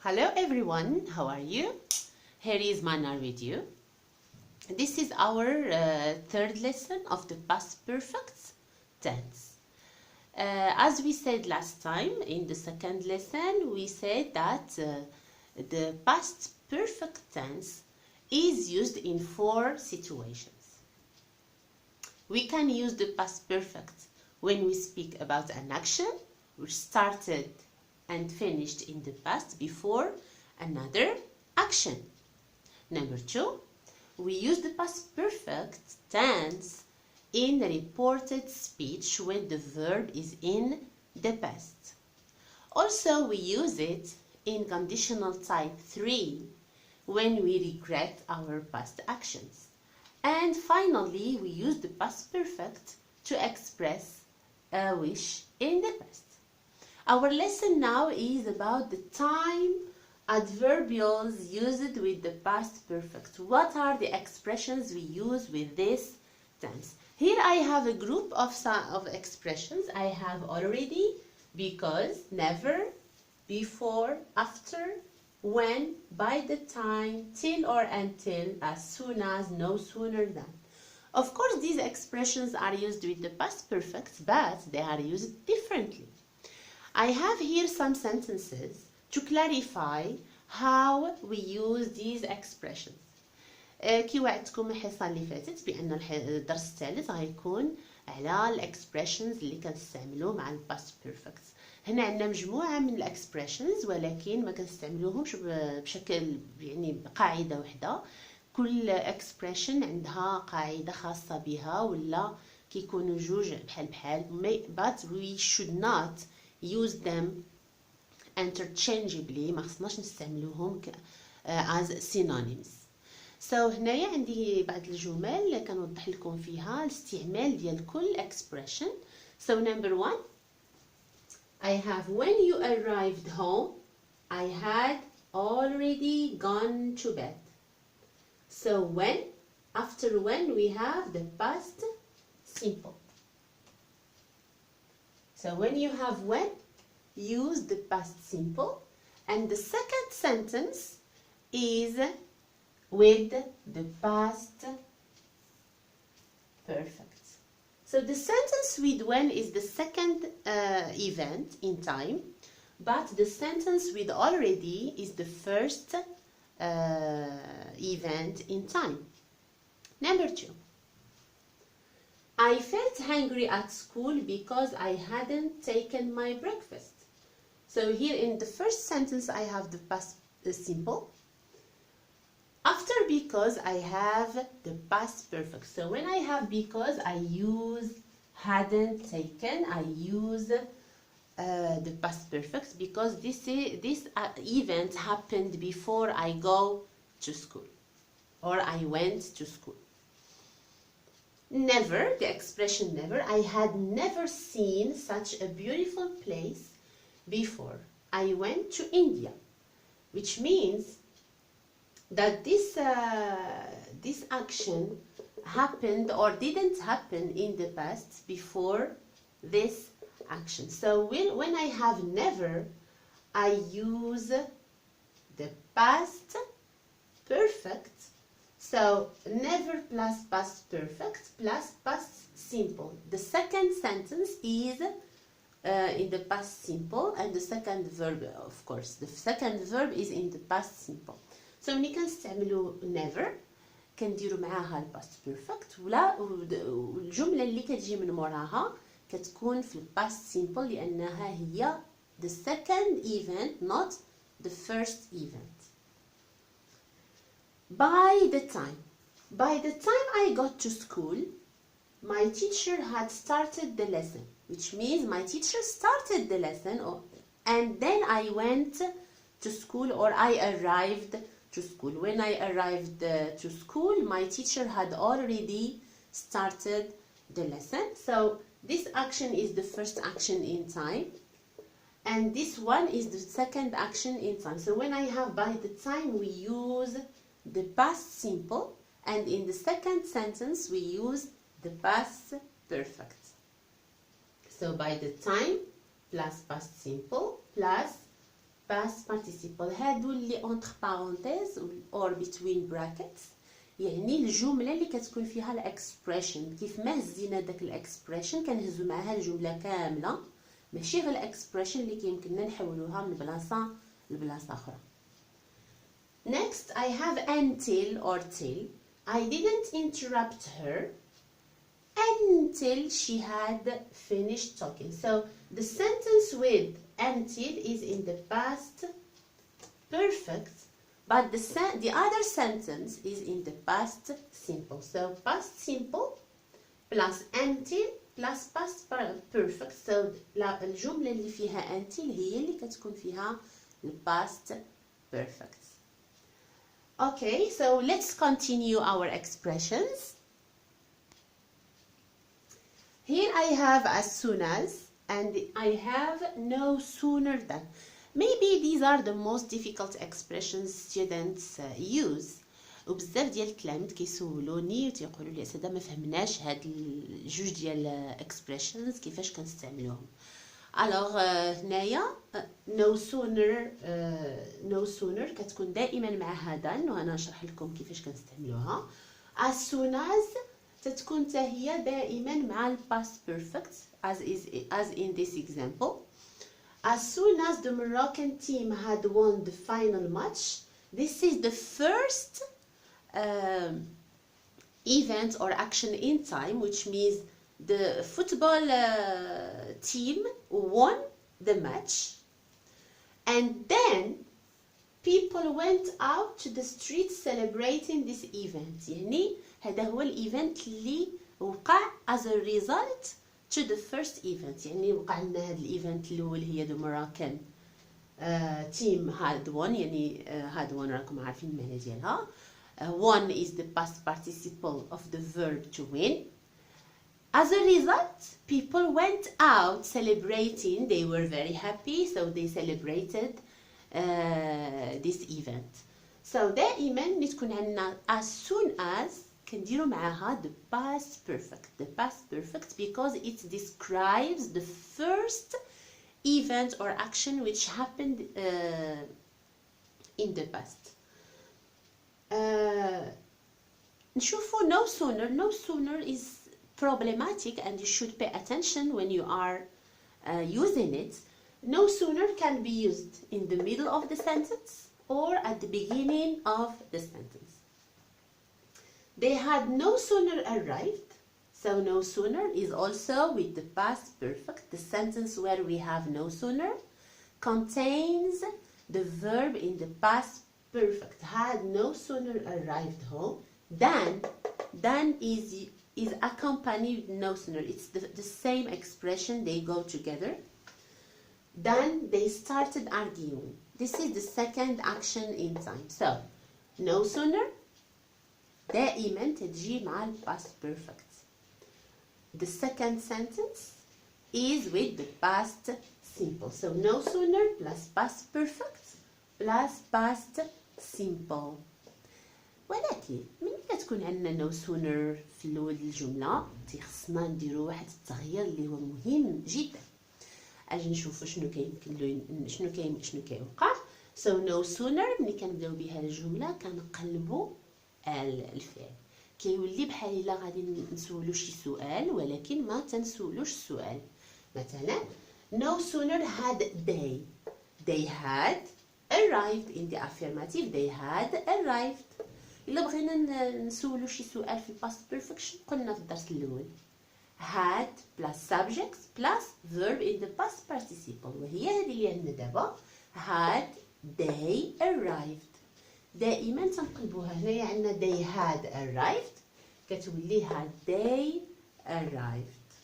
Hello everyone, how are you? Here is Manar with you. This is our third lesson of the past perfect tense. As we said last time in the second lesson, we said that the past perfect tense is used in 4 situations. We can use the past perfect when we speak about an action which started and finished in the past before another action. Number 2, we use the past perfect tense in reported speech when the verb is in the past. Also, we use it in conditional type 3 when we regret our past actions. And finally, we use the past perfect to express a wish in the past. Our lesson now is about the time adverbials used with the past perfect. What are the expressions we use with this tense? Here I have a group of expressions. I have already, because, never, before, after, when, by the time, till or until, as soon as, no sooner than. Of course, these expressions are used with the past perfect, but they are used differently. I have here some sentences to clarify how we use these expressions. كي وعدتكم الحصة اللي فاتت بأن الدرس الثالث غيكون على الexpressions اللي كنستعملوه مع الباست بيرفكت. هنا عندنا مجموعة من الexpressions ولكن ما كنستعملوهمش بشكل يعني بقاعدة واحدة. كل expression عندها قاعدة خاصة بها ولا كيكونوا جوج بحال but we should not use them interchangeably. ما خصناش نستعملوهم as synonyms. So هنايا عندي بعض الجمل كنوضح لكم فيها الاستعمال ديال كل expression. So number 1, I have when you arrived home I had already gone to bed. So when, after when we have the past simple. So when you have when, use the past simple, and the second sentence is with the past perfect. So the sentence with when is the second event in time, but the sentence with already is the first event in time. Number 2, I felt hungry at school because I hadn't taken my breakfast. So here in the first sentence I have the past simple. After because I have the past perfect. So when I have because I use hadn't taken, I use the past perfect because this event happened before I go to school or I went to school. Never, the expression never, I had never seen such a beautiful place before. I went to India, which means that this action happened or didn't happen in the past before this action. So when I have never, I use the past perfect. So never plus past perfect plus past simple. The second sentence is in the past simple and the second verb, of course, the second verb is in the past simple. So ملي كنستعملوا never كنديروا معاها الباست بيرفكت ولا الجملة اللي كتجي من موراها كتكون في الباست سيمبل لأنها هي the second event not the first event. By the time I got to school, my teacher had started the lesson, which means my teacher started the lesson and then I went to school or I arrived to school. When I arrived to school, my teacher had already started the lesson. So this action is the first action in time and this one is the second action in time. So when I have by the time, we use the past simple, and in the second sentence we use the past perfect. So by the time plus past simple plus past participle. هادو اللي entre parenthèses or between brackets يعني الجمله اللي كتكون فيها الاكسبريشن. كيف ما هزينا داك الاكسبريشن كنهزو معاها الجمله كامله، ماشي غير الاكسبريشن اللي كيمكننا نحولوها من بلاصه لبلاصه اخرى. Next I have until or till. I didn't interrupt her until she had finished talking. So the sentence with until is in the past perfect, but the other sentence is in the past simple. So past simple plus until plus past perfect. So الجملة اللي فيها until هي اللي كتكون فيها past perfect. Okay, so let's continue our expressions. Here I have as soon as and I have no sooner than. Maybe these are the most difficult expressions students use. وبزاف ديال التلاميذ كيسولوني وتيقولوا لي اساتذه ما فهمناش هاد الجوج ديال expressions كيفاش كنستعملوهم. الوغ هنايا no sooner كتكون دائما مع هذا، وانا نشرح لكم كيفاش كنستعملوها. as soon as تتكون حتى هي دائما مع ال past perfect as in this example. As soon as the Moroccan team had won the final match, this is the first event or action in time, which means the football team won the match, and then people went out to the street celebrating this event. يعني هذا هو الايفنت اللي وقع as a result to the first event. يعني وقع لنا هذا الايفنت الاول هي the Moroccan team had won. يعني had won راكم عارفين المعنى ديالها. Won is the past participle of the verb to win. As a result, people went out celebrating. They were very happy, so they celebrated this event. So دائما ملي تكون عندنا as soon as كنديرو معاها the past perfect. The past perfect because it describes the first event or action which happened in the past. نشوفو no sooner. No sooner is problematic and you should pay attention when you are using it. No sooner can be used in the middle of the sentence or at the beginning of the sentence. They had no sooner arrived. So no sooner is also with the past perfect. The sentence where we have no sooner contains the verb in the past perfect. Had no sooner arrived home than is accompanied with no sooner. It's the same expression, they go together. Then they started arguing. This is the second action in time. So no sooner دائما تجي مع ال past perfect. The second sentence is with the past simple. So no sooner plus past perfect plus past simple. ولكن ملي كتكون عندنا no sooner في الاول الجمله تيخصنا نديرو واحد التغيير اللي هو مهم جدا. اجي نشوفوا شنو كيوقع. So no sooner ملي كنبداو بها الجمله كنقلبوا الفعل، كيولي بحال الا غادي نسولو شي سؤال ولكن ما تنسولوش السؤال. مثلا no sooner had they had arrived. in the affirmative they had arrived. الا بغينا نسولو شي سؤال في past perfect قلنا في الدرس الاول had plus subject plus verb in the past participle، وهي هذه اللي عندنا دابا had they arrived. دائما تنقلبوها. هنايا عندنا they had arrived كتولي had they arrived.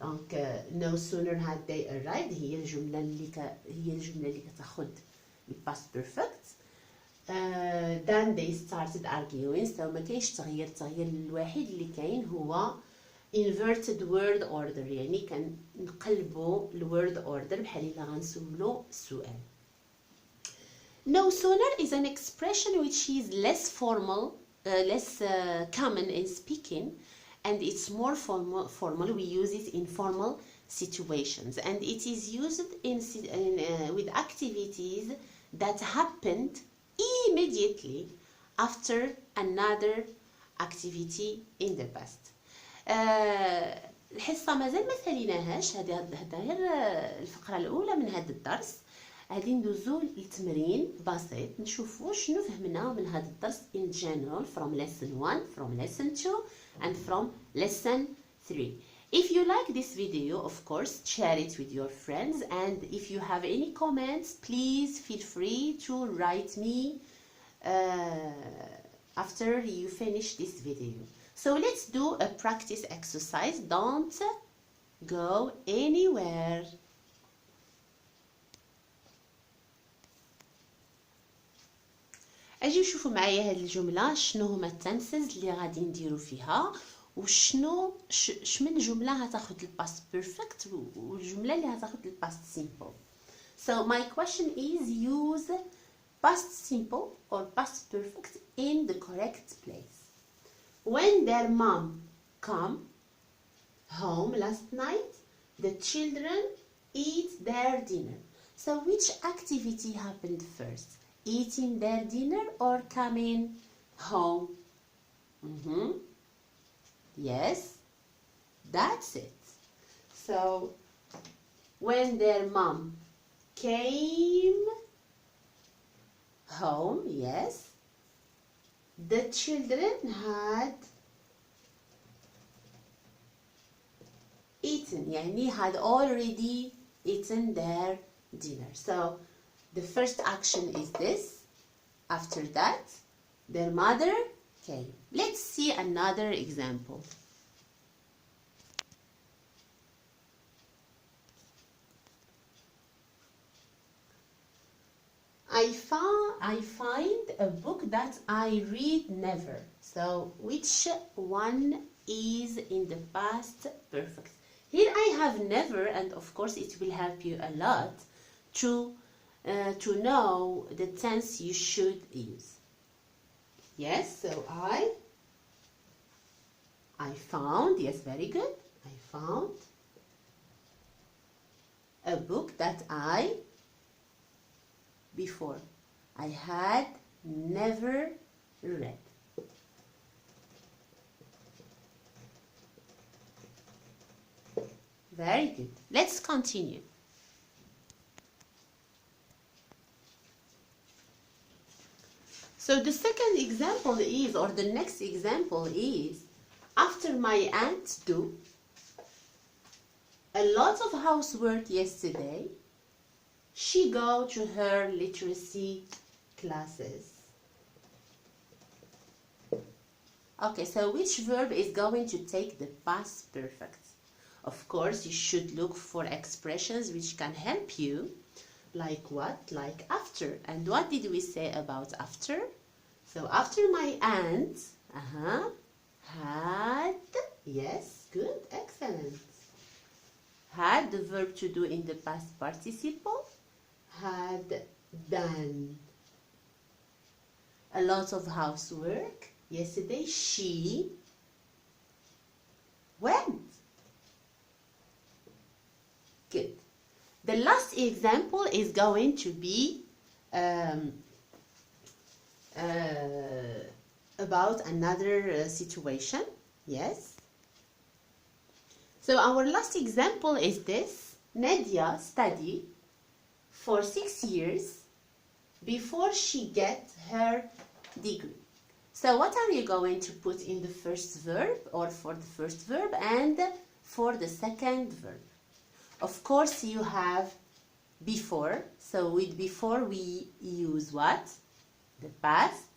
دونك no sooner had they arrived هي الجمله اللي كتاخذ past perfect. then they started arguing. so ما كاينش تغيير. التغيير الوحيد اللي كاين هو inverted word order، يعني كنقلبوا الword order بحال الا غنسولو السؤال. No sooner is an expression which is less formal, less common in speaking, and it's more formal. We use it in formal situations, and it is used with activities that happened immediately after another activity in the past. الحصة مازال ما ساليناهاش، هذا غير الفقرة الأولى من هذا الدرس. غادي ندوزو لتمرين بسيط نشوفو شنو فهمنا من هذا الدرس in general from lesson 1, from lesson 2 and from lesson 3. If you like this video, of course, share it with your friends, and if you have any comments, please feel free to write me after you finish this video. So let's do a practice exercise. Don't go anywhere. اجي شوفوا معايا هاد الجمله شنو هما التنسز اللي غادي نديرو فيها وشنو شمن جمله هتاخد الباست بيرفكت والجمله اللي هتاخد الباست سيمبل. So my question is, use past simple or past perfect in the correct place. When their mom come home last night, the children eat their dinner. So which activity happened first? Eating their dinner or coming home? Yes, that's it. So when their mom came home, yes, the children had eaten, يعني had already eaten their dinner. So the first action is this. After that, their mother came. Let's see another example. I find a book that I read never. So which one is in the past perfect? Here I have never, and of course it will help you a lot to know the tense you should use. Yes, so I found, yes, very good. I found a book that before I had never read. Very good. Let's continue. So the second example is, or the next example is, after my aunt do a lot of housework yesterday, she go to her literacy classes. Okay, so which verb is going to take the past perfect? Of course, you should look for expressions which can help you. Like what? Like after. And what did we say about after? So after my aunt had, yes, good, excellent. Had, the verb to do in the past participle, had done a lot of housework yesterday. She went. Good. The last example is going to be about another situation. Yes. So our last example is this. Nadia studied for 6 years before she get her degree. So what are you going to put in the first verb, or for the first verb and for the second verb? Of course, you have before. So with before we use what? The past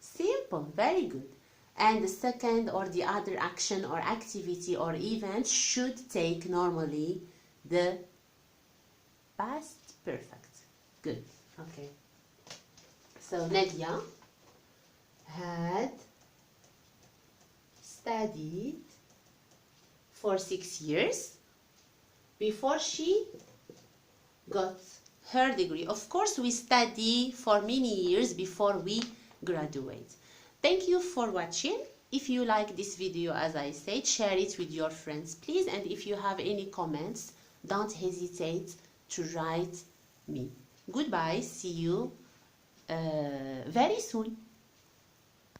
simple. Very good. And the second or the other action or activity or event should take normally the past perfect. Good. Okay. So Nadia had studied for 6 years before she got her degree. Of course, we study for many years before we graduate. Thank you for watching. If you like this video, as I said, share it with your friends, please. And if you have any comments, don't hesitate to write me. Goodbye. See you very soon.